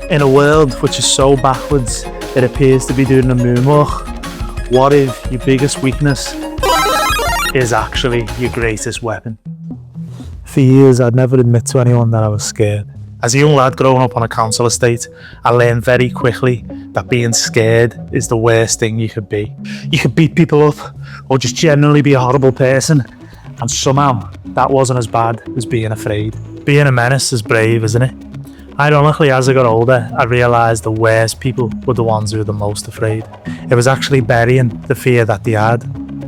In a world which is so backwards, it appears to be doing a moonwalk. What if your biggest weakness is actually your greatest weapon? For years, I'd never admit to anyone that I was scared. As a young lad growing up on a council estate, I learned very quickly that being scared is the worst thing you could be. You could beat people up or just generally be a horrible person, and somehow that wasn't as bad as being afraid. Being a menace is brave, isn't it? Ironically, as I got older, I realised the worst people were the ones who were the most afraid. It was actually burying the fear that they had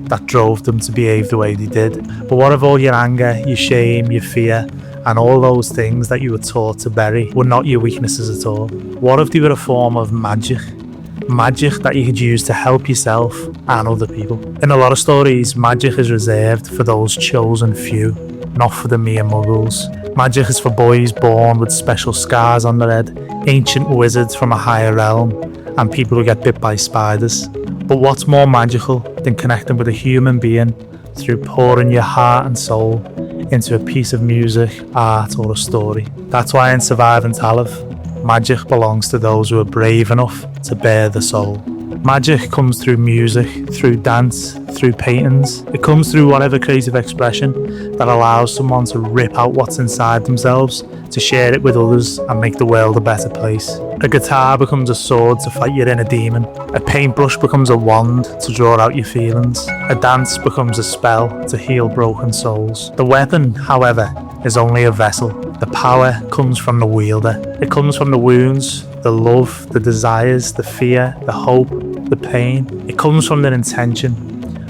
that drove them to behave the way they did. But what if all your anger, your shame, your fear, and all those things that you were taught to bury were not your weaknesses at all? What if they were a form of magic? Magic that you could use to help yourself and other people. In a lot of stories, magic is reserved for those chosen few, not for the mere muggles. Magic is for boys born with special scars on their head, ancient wizards from a higher realm, and people who get bit by spiders. But what's more magical than connecting with a human being through pouring your heart and soul into a piece of music, art, or a story? That's why in Surviving Tallaght, magic belongs to those who are brave enough to bare the soul. Magic comes through music, through dance, through paintings. It comes through whatever creative expression that allows someone to rip out what's inside themselves, to share it with others and make the world a better place. A guitar becomes a sword to fight your inner demon. A paintbrush becomes a wand to draw out your feelings. A dance becomes a spell to heal broken souls. The weapon, however, is only a vessel. The power comes from the wielder. It comes from the wounds, the love, the desires, the fear, the hope, the pain. It comes from their intention.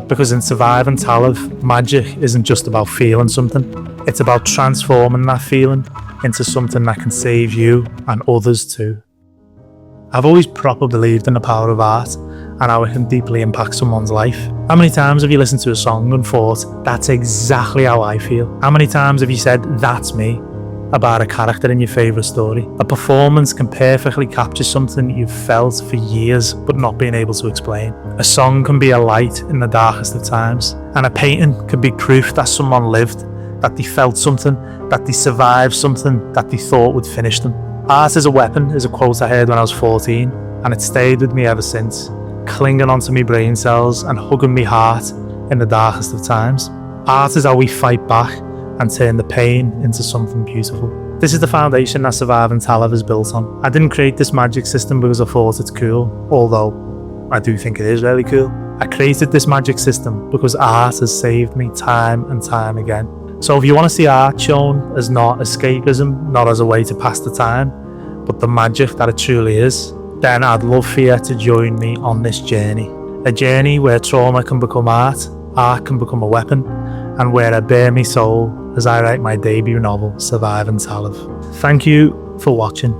Because in Surviving Tallaght, magic isn't just about feeling something. It's about transforming that feeling into something that can save you and others too. I've always properly believed in the power of art and how it can deeply impact someone's life. How many times have you listened to a song and thought, that's exactly how I feel? How many times have you said, that's me, about a character in your favourite story? A performance can perfectly capture something you've felt for years but not been able to explain. A song can be a light in the darkest of times, and a painting can be proof that someone lived, that they felt something, that they survived something that they thought would finish them. Art is a weapon is a quote I heard when I was 14, and it stayed with me ever since, clinging onto me brain cells and hugging me heart in the darkest of times. Art is how we fight back and turn the pain into something beautiful. This is the foundation that Surviving Tallaght is built on. I didn't create this magic system because I thought it's cool, although I do think it is really cool. I created this magic system because art has saved me time and time again. So if you want to see art shown as not escapism, not as a way to pass the time, but the magic that it truly is, then I'd love for you to join me on this journey. A journey where trauma can become art can become a weapon, and where I bare my soul as I write my debut novel, Surviving Tallaght. Thank you for watching.